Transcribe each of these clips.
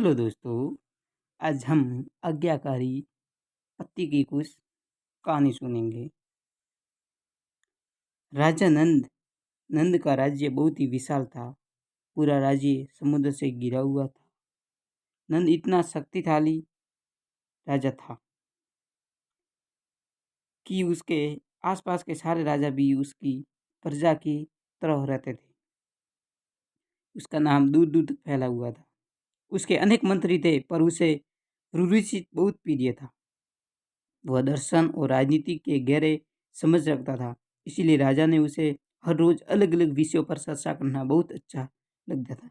Hello दोस्तों, आज हम आज्ञाकारी पत्ती की कुछ कहानी सुनेंगे। राजा नंद का राज्य बहुत ही विशाल था। पूरा राज्य समुद्र से घिरा हुआ था। नंद इतना शक्तिशाली राजा था कि उसके आसपास के सारे राजा भी उसकी प्रजा की तरह रहते थे। उसका नाम दूर दूर तक फैला हुआ था। उसके अनेक मंत्री थे, पर उसे रुचि बहुत प्रिय था। वह दर्शन और राजनीति के गहरे समझ रखता था। इसीलिए राजा ने उसे हर रोज अलग अलग विषयों पर चर्चा करना बहुत अच्छा लगता था।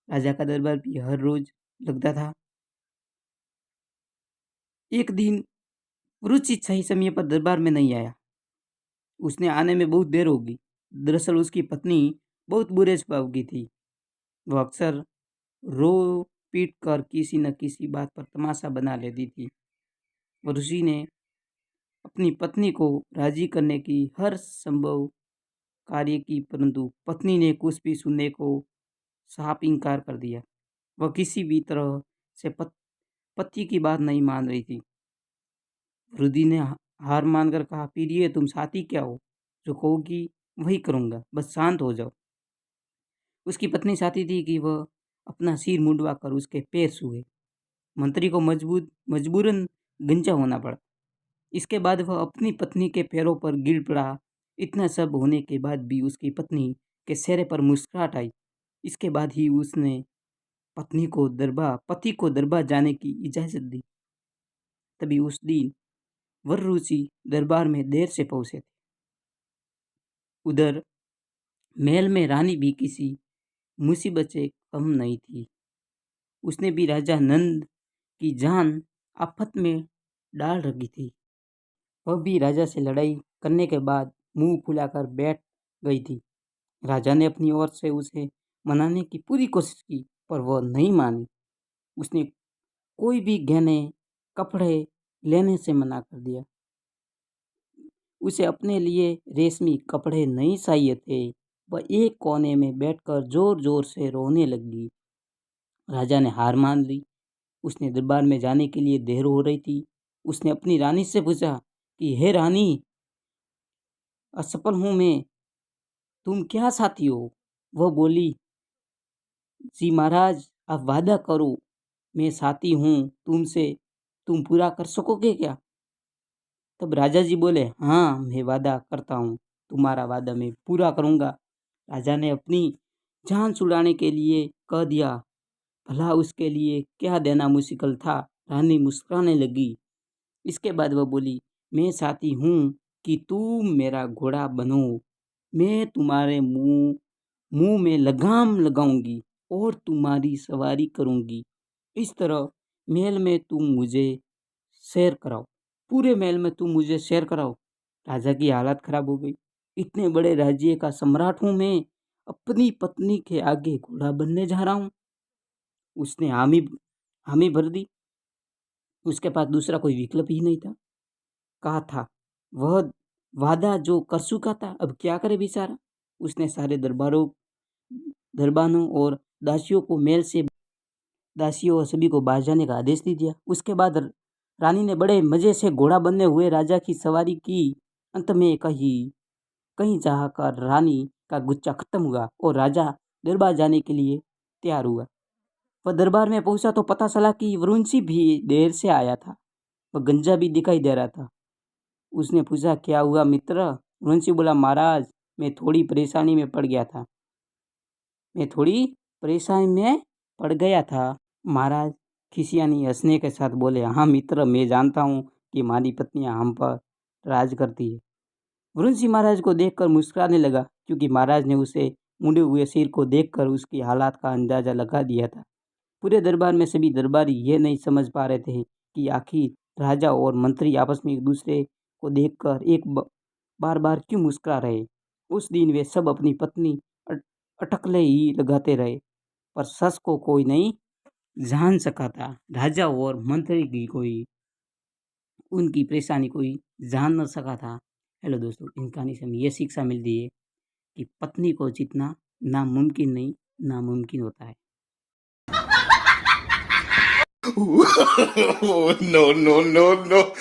राजा का दरबार भी हर रोज लगता था। एक दिन रुचित सही समय पर दरबार में नहीं आया। उसने आने में बहुत देर हो गई। दरअसल उसकी पत्नी बहुत बुरे स्वभाव की थी। वह अक्सर रो पीट कर किसी न किसी बात पर तमाशा बना लेती थी। ऋषि ने अपनी पत्नी को राजी करने की हर संभव कार्य की, परंतु पत्नी ने कुछ भी सुनने को साफ इनकार कर दिया। वह किसी भी तरह से पति की बात नहीं मान रही थी। रुदि ने हार मानकर कहा, प्रिय तुम साथी क्या हो, जो कहोगी वही करूंगा, बस शांत हो जाओ। उसकी पत्नी चाहती थी कि वह अपना सिर मुंडवा कर उसके पैर छुए। मंत्री को मजबूरन गंजा होना पड़ा। इसके बाद वह अपनी पत्नी के पैरों पर गिर पड़ा। इतना सब होने के बाद भी उसकी पत्नी के चेहरे पर मुस्कुराहट आई। इसके बाद ही उसने पति को दरबार जाने की इजाजत दी। तभी उस दिन वररुचि दरबार में देर से पहुंचे थे। उधर महल में रानी भी किसी मुसीबत से कम नहीं थी। उसने भी राजा नंद की जान आफत में डाल रखी थी। वह भी राजा से लड़ाई करने के बाद मुंह फुलाकर बैठ गई थी। राजा ने अपनी ओर से उसे मनाने की पूरी कोशिश की, पर वह नहीं मानी। उसने कोई भी गहने कपड़े लेने से मना कर दिया। उसे अपने लिए रेशमी कपड़े नहीं चाहिए थे। वह एक कोने में बैठकर जोर जोर से रोने लगी। राजा ने हार मान ली। उसने दरबार में जाने के लिए देर हो रही थी। उसने अपनी रानी से पूछा कि हे रानी, असफल हूं मैं, तुम क्या चाहती हो? वह बोली, जी महाराज, आप वादा करो, मैं चाहती हूँ तुमसे, तुम पूरा कर सकोगे क्या? तब राजा जी बोले, हाँ मैं वादा करता हूँ, तुम्हारा वादा मैं पूरा करूँगा। राजा ने अपनी जान छुड़ाने के लिए कह दिया। भला उसके लिए क्या देना मुश्किल था? रानी मुस्कुराने लगी। इसके बाद वह बोली, मैं चाहती हूँ कि तुम मेरा घोड़ा बनो। मैं तुम्हारे मुंह में लगाम लगाऊंगी और तुम्हारी सवारी करूंगी। इस तरह महल में तुम मुझे सैर कराओ, पूरे महल में तुम मुझे सैर कराओ। राजा की हालत खराब हो गई। इतने बड़े राज्य का सम्राट हूं मैं, अपनी पत्नी के आगे घोड़ा बनने जा रहा हूँ। उसने हामी हामी भर दी। उसके पास दूसरा कोई विकल्प ही नहीं था। कहा था वह वादा जो कर चुका था, अब क्या करे बेचारा। उसने सारे दरबारों और दासियों और सभी को बाहर जाने का आदेश दे दिया। उसके बाद रानी ने बड़े मजे से घोड़ा बनने हुए राजा की सवारी की। अंत में कहीं कहीं जाकर रानी का गुस्सा खत्म हुआ और राजा दरबार जाने के लिए तैयार हुआ। वह दरबार में पहुंचा तो पता चला कि वरुणसी भी देर से आया था। वह गंजा भी दिखाई दे रहा था। उसने पूछा, क्या हुआ मित्र? वरुणसी बोला, महाराज, मैं थोड़ी परेशानी में पड़ गया था। महाराज खिसियानी हंसने के साथ बोले, हाँ मित्र, मैं जानता हूँ कि हमारी पत्नियां हम पर राज करती है। वरुणसी महाराज को देखकर मुस्कुराने लगा, क्योंकि महाराज ने उसे मुड़े हुए सिर को देखकर उसकी हालात का अंदाजा लगा दिया था। पूरे दरबार में सभी दरबारी ये नहीं समझ पा रहे थे कि आखिर राजा और मंत्री आपस में एक दूसरे को देखकर बार बार क्यों मुस्कुरा रहे। उस दिन वे सब अपनी पत्नी अटकले ही लगाते रहे, पर सच को कोई नहीं जान सका था। राजा और मंत्री की कोई उनकी परेशानी कोई जान न सका था। हेलो दोस्तों, इन कहानी से हमें यह शिक्षा मिलती है कि पत्नी को जीतना नामुमकिन नहीं, नामुमकिन होता है। No, no, no, no.